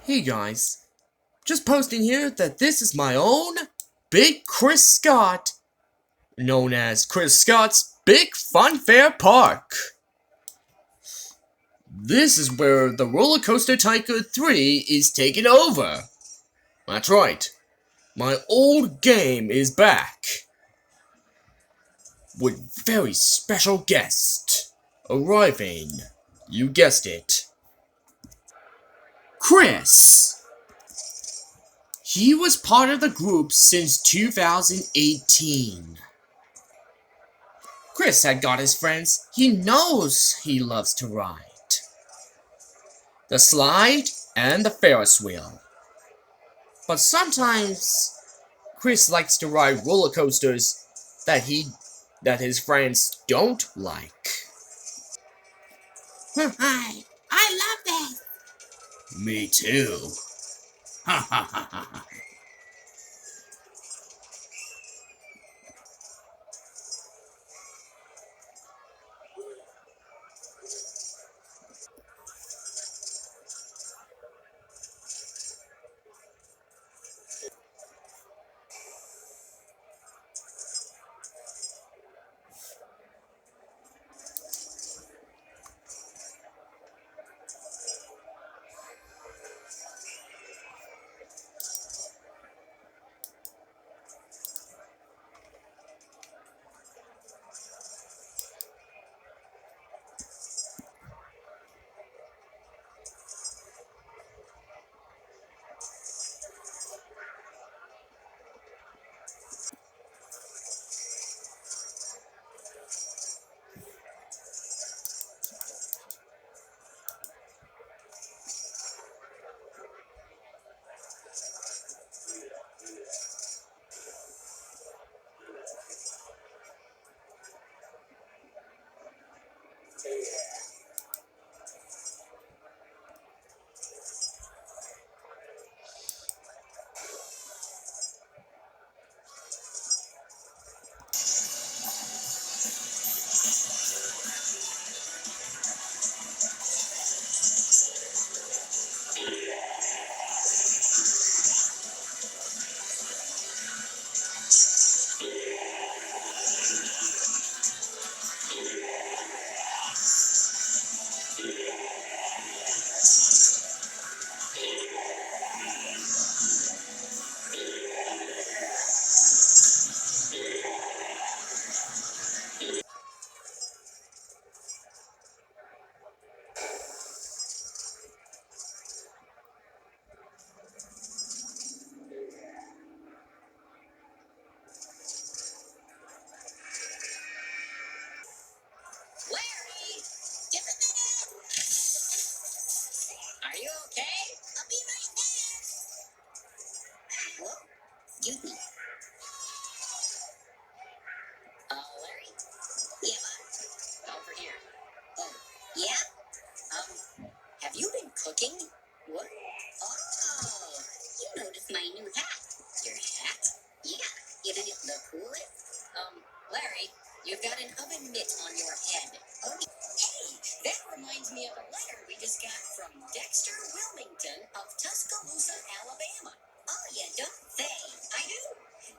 Hey guys, just posting here that this is my own Big Chris Scott, known as Chris Scott's Big Funfair Park. This is where the Roller Coaster Tycoon 3 is taking over. That's right, my old game is back. With very special guests arriving. You guessed it. Chris. He was part of the group since 2018. Chris had got his friends he knows he loves to ride. The slide and the Ferris wheel. But sometimes Chris likes to ride roller coasters that his friends don't like. Hi, I love this. Me too. Ha ha ha ha ha. Larry, just a minute. Are you okay? I'll be right there. Whoa, excuse me. Larry? Yeah, over here. Oh, yeah? Have you been cooking? What? Oh, you noticed my new hat. Your hat? Yeah, isn't it the coolest? Larry, you've got an oven mitt on your head. Oh, hey, that reminds me of a letter we just got from Dexter Wilmington of Tuscaloosa, Alabama. Oh, you don't say. I do.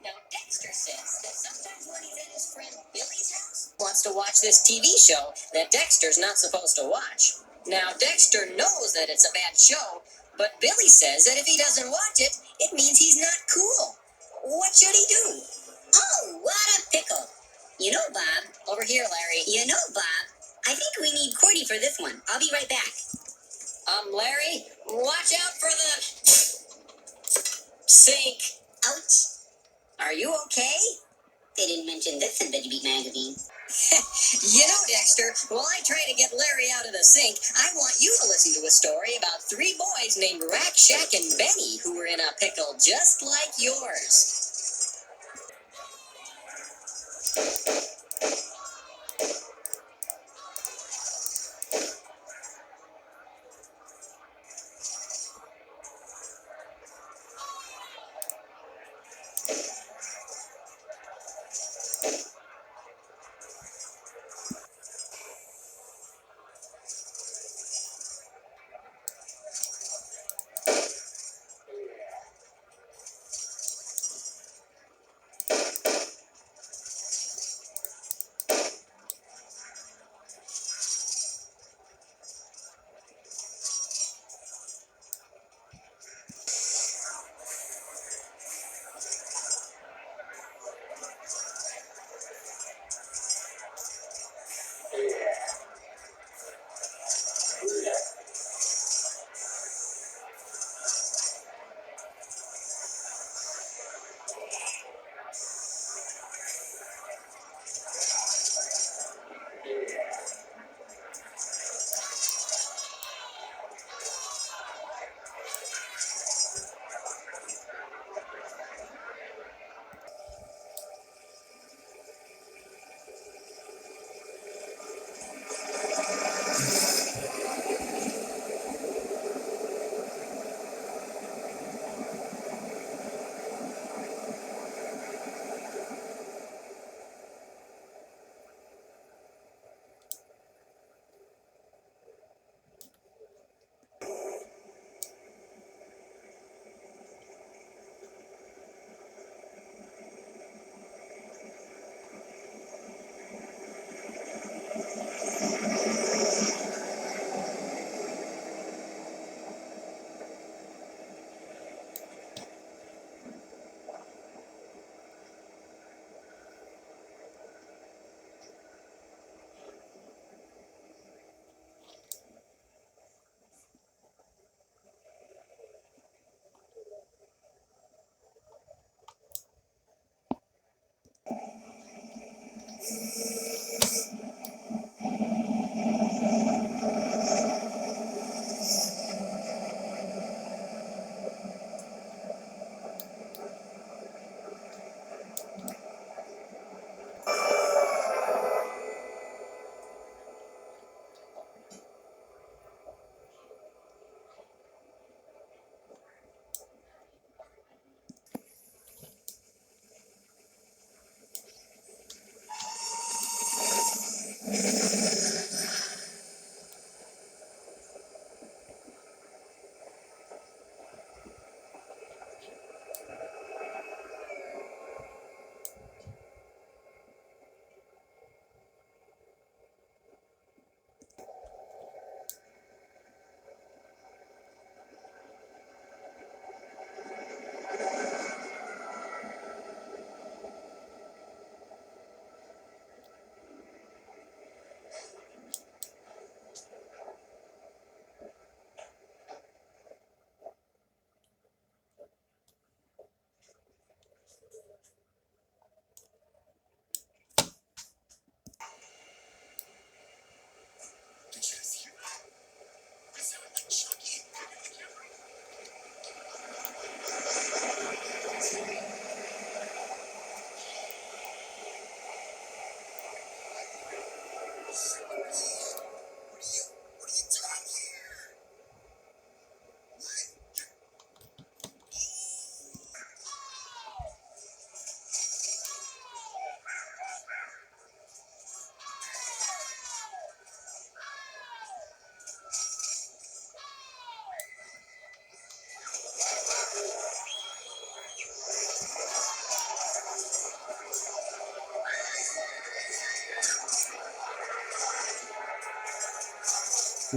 Now, Dexter says that sometimes when he's at his friend Billy's house, wants to watch this TV show that Dexter's not supposed to watch. Now, Dexter knows that it's a bad show, but Billy says that if he doesn't watch it, it means he's not cool. What should he do? Oh, what a pickle. You know, Bob. Over here, Larry. You know, Bob. I think we need Cordy for this one. I'll be right back. Larry, watch out for the sink. Ouch. Are you okay? They didn't mention this in Veggie Beat Magazine. You know, Dexter, while I try to get Larry out of the sink, I want you to listen to a story about three boys named Rack, Shack, and Benny who were in a pickle just like yours.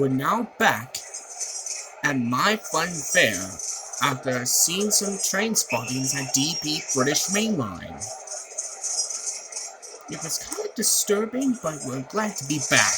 We're now back at my fun fair after seeing some train spottings at DP British Mainline. It was kind of disturbing, but we're glad to be back.